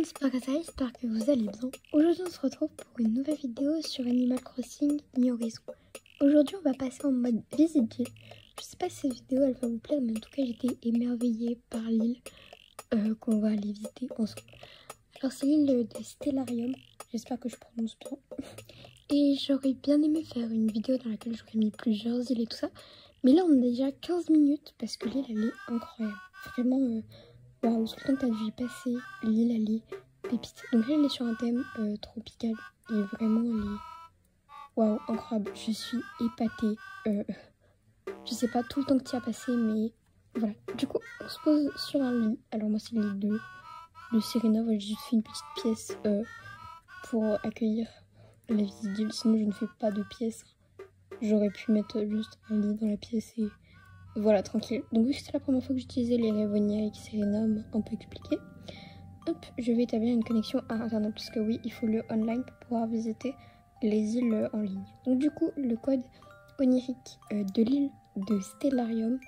j'espère que ça va, j'espère que vous allez bien. Aujourd'hui on se retrouve pour une nouvelle vidéo sur Animal Crossing New Horizons. Aujourd'hui on va passer en mode visite d'île. Je sais pas si cette vidéo elle va vous plaire, mais en tout cas j'étais émerveillée par l'île qu'on va aller visiter ensemble. Alors c'est l'île de Stellarium, j'espère que je prononce bien. Et j'aurais bien aimé faire une vidéo dans laquelle j'aurais mis plusieurs îles et tout ça. Mais là on a déjà 15 minutes parce que l'île elle est incroyable. Vraiment, waouh, sur le temps que t'as dû y passer, l'île elle est pépite. Donc là elle est sur un thème tropical et vraiment elle est waouh, incroyable. Je suis épatée. Je sais pas tout le temps que tu as passé, mais voilà. Du coup on se pose sur un lit. Alors moi c'est le lit de Serena. Voilà, j'ai juste fait une petite pièce pour accueillir la visite d'île. Sinon je ne fais pas de pièce. J'aurais pu mettre juste un lit dans la pièce et voilà, tranquille. Donc vu que c'était la première fois que j'utilisais les Rêvonia avec Serena, on peut expliquer. Hop, je vais établir une connexion à internet parce que oui, il faut le online pour pouvoir visiter les îles en ligne. Donc du coup, le code onirique de l'île de Stellarium,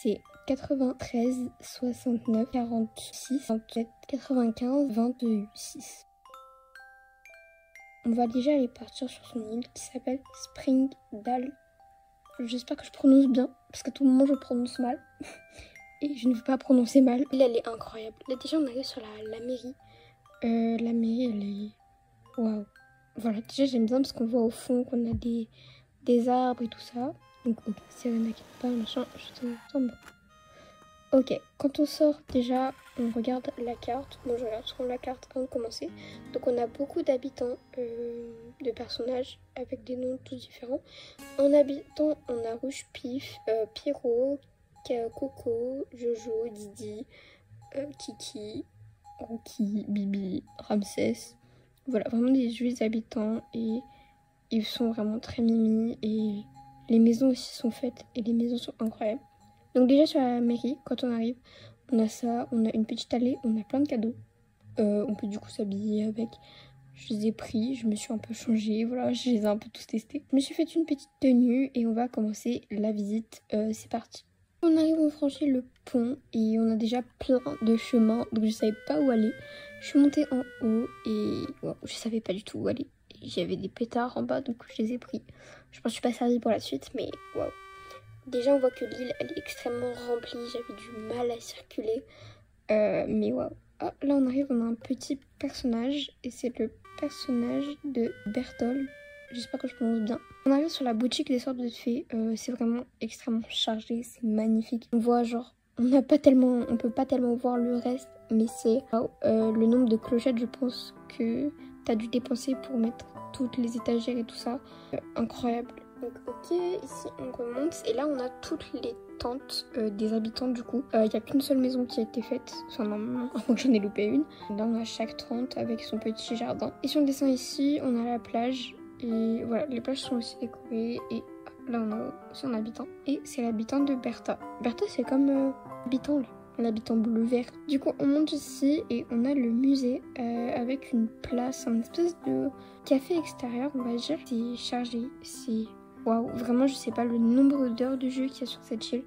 c'est 93 69 46 27 95 26. On va déjà aller partir sur son île qui s'appelle Springdale. J'espère que je prononce bien, parce qu'à tout moment je prononce mal. Et je ne veux pas prononcer mal. L'île elle est incroyable. Là déjà on arrive sur la mairie. La mairie elle est... Waouh. Voilà, déjà j'aime bien parce qu'on voit au fond qu'on a des arbres et tout ça. Donc ok, Serena qui parle, machin, je te bon. Ok, quand on sort déjà, on regarde la carte. Moi je regarde sur la carte avant de commencer. Donc on a beaucoup d'habitants, de personnages avec des noms tous différents. En habitant, on a Rouge Pif, Pierrot, Coco, Jojo, Didi, Kiki, Rookie, Bibi, Ramsès. Voilà, vraiment des jolis habitants et ils sont vraiment très mimi et les maisons aussi sont faites et les maisons sont incroyables. Donc déjà sur la mairie, quand on arrive, on a ça, on a une petite allée, on a plein de cadeaux. On peut du coup s'habiller avec. Je les ai pris, je me suis un peu changée, voilà, je les ai un peu tous testés. Je me suis fait une petite tenue et on va commencer la visite, c'est parti. On arrive, on franchit le pont et on a déjà plein de chemins, donc je savais pas où aller. Je suis montée en haut et wow, je savais pas du tout où aller. J'avais des pétards en bas, donc je les ai pris. Je m'en suis pas servie pour la suite, mais waouh. Déjà on voit que l'île elle est extrêmement remplie, j'avais du mal à circuler, mais waouh. Ah, là on arrive, on a un petit personnage et c'est le personnage de Berthold, j'espère que je prononce bien. On arrive sur la boutique des sortes de fées, c'est vraiment extrêmement chargé, c'est magnifique. On voit genre, on peut pas tellement voir le reste, mais c'est wow, le nombre de clochettes je pense que t'as dû dépenser pour mettre toutes les étagères et tout ça, incroyable. Donc ok, ici on remonte et là on a toutes les tentes des habitants du coup. Il n'y a qu'une seule maison qui a été faite, enfin normalement, avant que j'en ai loupé une. Là on a chaque tente avec son petit jardin. Et si on descend ici, on a la plage et voilà, les plages sont aussi décorées et là on a aussi un habitant. Et c'est l'habitant de Bertha. Bertha c'est comme habitant là. L'habitant bleu-vert. Du coup, on monte ici et on a le musée avec une place, une espèce de café extérieur, on va dire. C'est chargé, c'est... Waouh, vraiment, je sais pas le nombre d'heures de jeu qu'il y a sur cette île.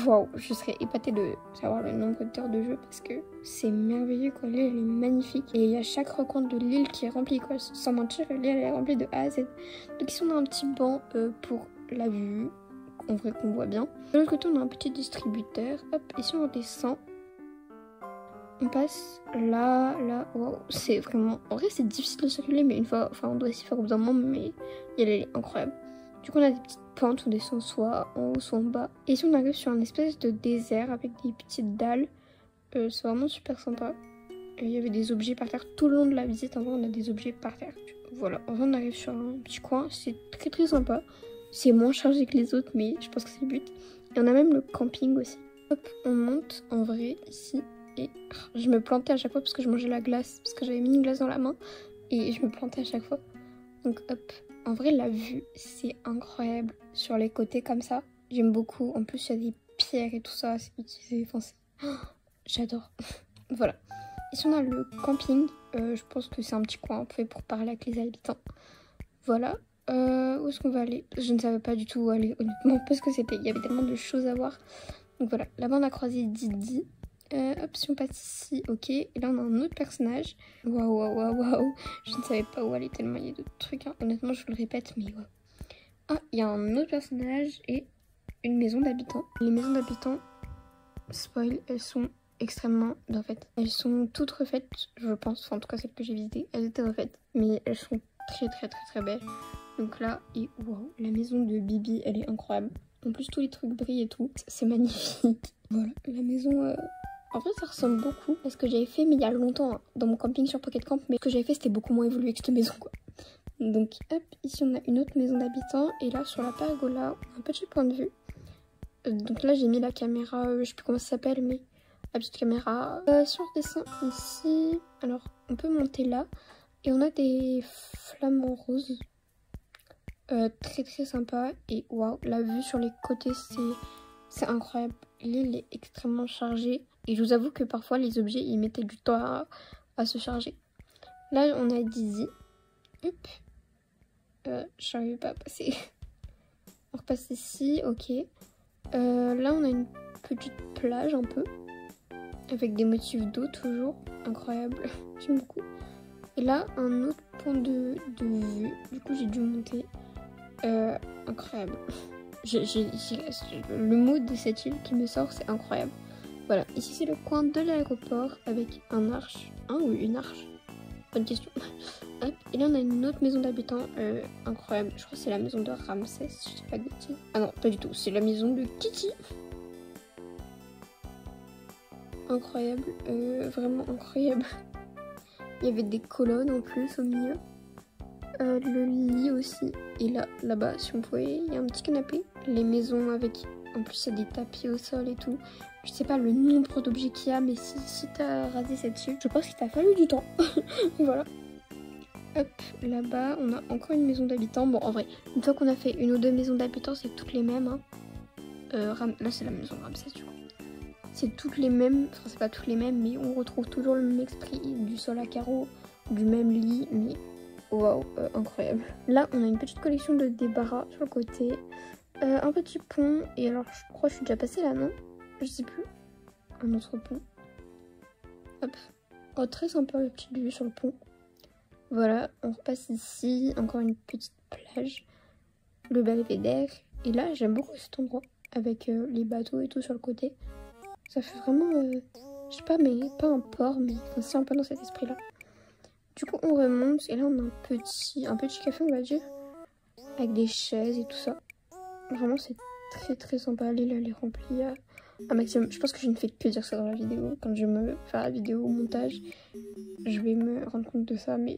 Waouh, je serais épatée de savoir le nombre d'heures de jeu parce que c'est merveilleux, quoi. L'île, elle est magnifique. Et il y a chaque recoin de l'île qui est rempli, quoi. Sans mentir, l'île, elle est remplie de A à Z. Donc ici, on a un petit banc pour la vue. En vrai qu'on voit bien. De l'autre côté on a un petit distributeur. Hop, ici on descend. On passe là, wow, c'est vraiment... En vrai c'est difficile de circuler mais une fois, enfin on doit s'y faire au bout d'un moment mais elle est incroyable. Du coup on a des petites pentes, on descend soit en haut soit en bas. Et ici on arrive sur un espèce de désert avec des petites dalles. C'est vraiment super sympa. Il y avait des objets par terre tout le long de la visite, en vrai on a des objets par terre. Voilà, en vrai on arrive sur un petit coin, c'est très très sympa. C'est moins chargé que les autres, mais je pense que c'est le but. Et on a même le camping aussi. Hop, on monte en vrai ici. Et je me plantais à chaque fois parce que je mangeais la glace. Parce que j'avais mis une glace dans la main. Et je me plantais à chaque fois. Donc hop, en vrai la vue c'est incroyable. Sur les côtés comme ça, j'aime beaucoup. En plus il y a des pierres et tout ça. C'est utilisé, enfin j'adore. Voilà. Ici on a le camping. Je pense que c'est un petit coin fait pour parler avec les habitants. Voilà. Où est-ce qu'on va aller? Je ne savais pas du tout où aller honnêtement parce que il y avait tellement de choses à voir. Donc voilà, là-bas on a croisé Didi. Hop, si on passe ici, ok. Et là, on a un autre personnage. Waouh, waouh, waouh, waouh. Je ne savais pas où aller tellement il y a d'autres trucs. Hein. Honnêtement, je vous le répète, mais ouais. Ah, il y a un autre personnage et une maison d'habitants. Les maisons d'habitants, spoil, elles sont extrêmement bien faites. Elles sont toutes refaites, je pense. Enfin, en tout cas, celles que j'ai visitées, elles étaient refaites. Mais elles sont très, très, très, très belles. Donc là, et waouh, la maison de Bibi, elle est incroyable. En plus, tous les trucs brillent et tout. C'est magnifique. Voilà, la maison... En fait, ça ressemble beaucoup à ce que j'avais fait, mais il y a longtemps, hein, dans mon camping sur Pocket Camp. Mais ce que j'avais fait, c'était beaucoup moins évolué que cette maison, quoi. Donc, hop, ici, on a une autre maison d'habitants. Et là, sur la pergola, on a un petit point de vue. Donc là, j'ai mis la caméra, je sais plus comment ça s'appelle, mais la petite caméra. Si on redescend ici, alors, on peut monter là. Et on a des flamants roses. Très, très sympa. Et waouh, la vue sur les côtés, c'est incroyable. L'île est extrêmement chargée. Et je vous avoue que parfois les objets ils mettaient du temps à se charger. Là on a Dizzy. Hop. Je n'arrive pas à passer. On repasse ici, ok. Là on a une petite plage un peu. Avec des motifs d'eau toujours. Incroyable. J'aime beaucoup. Et là un autre point de vue. Du coup j'ai dû monter. Incroyable. Le mot de cette île qui me sort, c'est incroyable. Voilà, ici c'est le coin de l'aéroport avec un arche. Un ou une arche? Bonne question. Hop. Et là on a une autre maison d'habitants incroyable. Je crois que c'est la maison de Ramsès, si je dis pas de bêtises. Ah non, pas du tout, c'est la maison de Kitty. Incroyable, vraiment incroyable. Il y avait des colonnes en plus au milieu. Le lit aussi. Et là-bas, si on pouvait, il y a un petit canapé. Les maisons avec... En plus, il y a des tapis au sol et tout. Je sais pas le nombre d'objets qu'il y a, mais si t'as rasé cette île, je pense qu'il t'a fallu du temps. Voilà. Hop, là-bas, on a encore une maison d'habitants. Bon, en vrai, une fois qu'on a fait une ou deux maisons d'habitants, c'est toutes les mêmes. Hein. Là, c'est la maison de Ramsès, du coup. C'est toutes les mêmes. Enfin, c'est pas toutes les mêmes, mais on retrouve toujours le même esprit du sol à carreaux, du même lit, mais... Waouh, incroyable. Là, on a une petite collection de débarras sur le côté. Un petit pont. Et alors, je crois que je suis déjà passée là, non? Je sais plus. Un autre pont. Hop. Oh, très sympa la petite vue sur le pont. Voilà, on repasse ici. Encore une petite plage. Le belvédère. Et là, j'aime beaucoup cet endroit. Avec les bateaux et tout sur le côté. Ça fait vraiment... je sais pas, mais pas un port, mais enfin, c'est un peu dans cet esprit-là. Du coup, on remonte et là, on a un petit café, on va dire, avec des chaises et tout ça. Vraiment, c'est très très sympa. L'île, elle est remplie à maximum. Je pense que je ne fais que dire ça dans la vidéo. Quand je vais me faire la vidéo au montage, je vais me rendre compte de ça, mais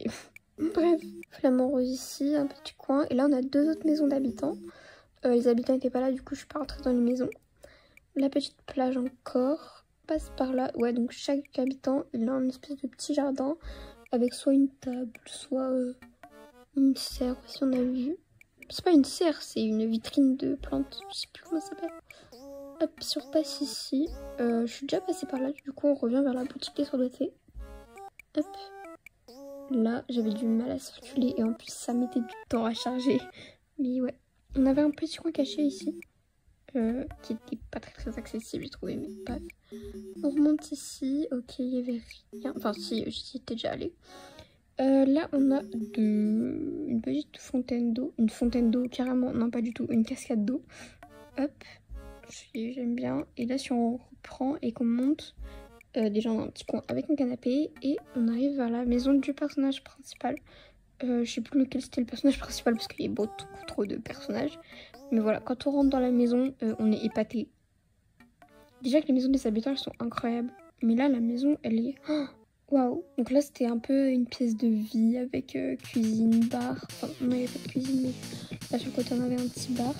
bref. Flamant rose ici, un petit coin. Et là, on a deux autres maisons d'habitants. Les habitants n'étaient pas là, du coup, je suis pas rentrée dans les maisons. La petite plage encore. Passe par là. Ouais, donc chaque habitant, il a une espèce de petit jardin. Avec soit une table, soit une serre aussi, on a vu. C'est pas une serre, c'est une vitrine de plantes. Je sais plus comment ça s'appelle. Hop, si on repasse ici. Je suis déjà passée par là, du coup on revient vers la boutique des sorbettés. Hop. Là, j'avais du mal à circuler et en plus ça mettait du temps à charger. Mais ouais. On avait un petit coin caché ici. Qui était pas très très accessible, j'ai trouvé, mais pas. On remonte ici, ok, il y avait rien. Enfin, si, j'y étais déjà allée. Là, on a une petite fontaine d'eau. Une fontaine d'eau, carrément, non, pas du tout, une cascade d'eau. Hop, j'aime bien. Et là, si on reprend et qu'on monte, déjà, on a un petit coin avec un canapé. Et on arrive vers la maison du personnage principal. Je sais plus lequel c'était le personnage principal parce qu'il y a beaucoup trop de personnages. Mais voilà, quand on rentre dans la maison, on est épaté. Déjà que les maisons des habitants, elles sont incroyables. Mais là, la maison, elle est... Waouh. Donc là, c'était un peu une pièce de vie avec cuisine, bar. Enfin, on n'avait pas de cuisine, mais là, sur le côté, on avait un petit bar.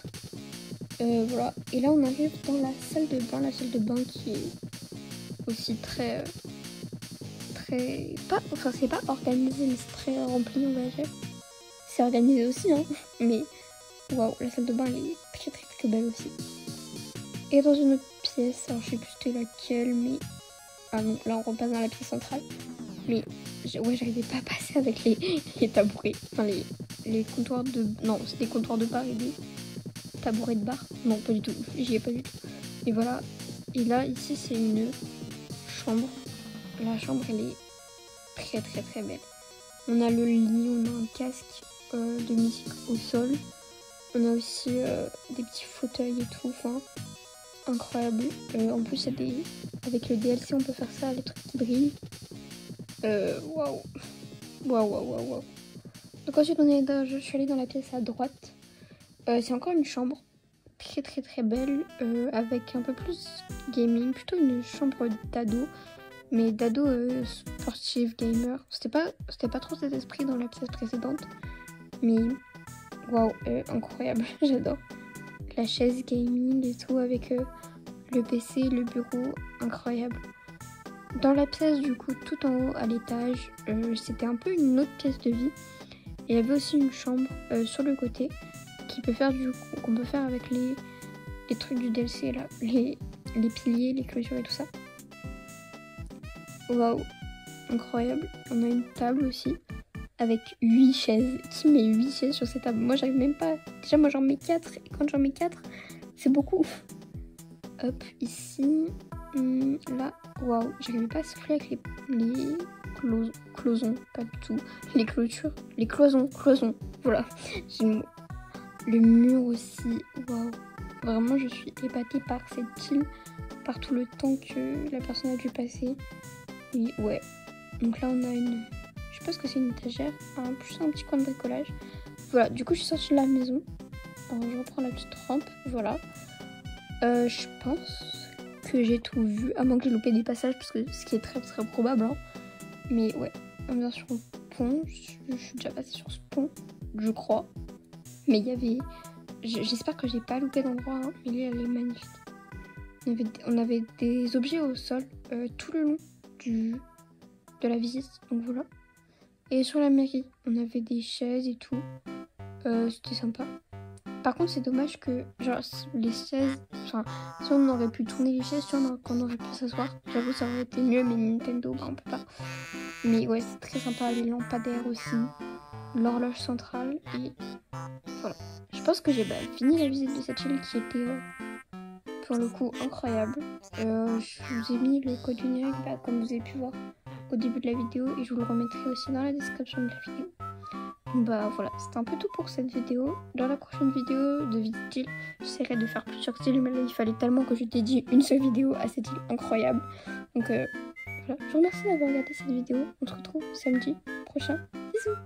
Voilà. Et là, on arrive dans la salle de bain. La salle de bain qui est aussi très... Enfin, c'est pas organisé, mais c'est très rempli, on va dire. C'est organisé aussi, hein. Mais... Waouh, la salle de bain elle est très très très belle aussi. Et dans une autre pièce, alors je sais plus c'était laquelle, mais... Ah non, là on repasse dans la pièce centrale. Mais ouais, j'arrivais pas à passer avec les tabourets. Enfin les comptoirs de... Non, c'est des comptoirs de bar et des tabourets de bar. Non, pas du tout, j'y ai pas du tout. Et voilà. Et là, ici c'est une chambre. La chambre, elle est très très très belle. On a le lit, on a un casque de musique au sol. On a aussi des petits fauteuils et tout, enfin incroyable. En plus, avec le DLC, on peut faire ça, les trucs qui brillent. Waouh. Waouh. Donc ensuite, je suis allée dans la pièce à droite. C'est encore une chambre très très très belle, avec un peu plus gaming, plutôt une chambre d'ado. Mais d'ado sportif, gamer. C'était pas trop cet esprit dans la pièce précédente. Mais waouh, incroyable, j'adore. La chaise gaming et tout avec le PC, le bureau, incroyable. Dans la pièce du coup, tout en haut à l'étage, c'était un peu une autre pièce de vie. Et il y avait aussi une chambre sur le côté qu'on peut faire avec les trucs du DLC là, les piliers, les clôtures et tout ça. Waouh, incroyable. On a une table aussi avec 8 chaises. Qui met 8 chaises sur cette table? Moi j'arrive même pas. Déjà moi j'en mets 4 et quand j'en mets 4, c'est beaucoup. Hop, ici, là, waouh, j'arrivais pas à souffler avec les cloisons, pas du tout. Les clôtures, les cloisons, voilà. J'ai le mot. Le mur aussi, waouh. Vraiment je suis épatée par cette île, par tout le temps que la personne a dû passer. Et ouais, donc là on a je sais pas ce que c'est, une étagère, plus un petit coin de bricolage. Voilà, du coup je suis sortie de la maison. Alors je reprends la petite rampe, voilà. Je pense que j'ai tout vu, à moins que j'ai loupé des passages, parce que ce qui est très très probable. Hein. Mais ouais, on vient sur le pont, je suis déjà passée sur ce pont, je crois. Mais il y avait... J'espère que j'ai pas loupé d'endroit, hein, mais elle est magnifique. On avait des objets au sol tout le long de la visite, donc voilà. Et sur la mairie, on avait des chaises et tout. C'était sympa. Par contre, c'est dommage que, genre, les chaises, enfin, si on aurait pu tourner les chaises, si qu'on aurait pu s'asseoir, j'avoue, ça aurait été mieux, mais Nintendo, bah, on peut pas. Mais ouais, c'est très sympa, les lampadaires aussi, l'horloge centrale, et voilà. Je pense que j'ai fini la visite de cette île qui était, pour le coup, incroyable. Je vous ai mis le code numérique, comme vous avez pu voir au début de la vidéo, et je vous le remettrai aussi dans la description de la vidéo. Bah voilà, c'était un peu tout pour cette vidéo. Dans la prochaine vidéo de visite île, j'essaierai de faire plusieurs îles, mais là il fallait tellement que je dédie une seule vidéo à cette île incroyable. Donc voilà, je vous remercie d'avoir regardé cette vidéo. On se retrouve samedi prochain. Bisous.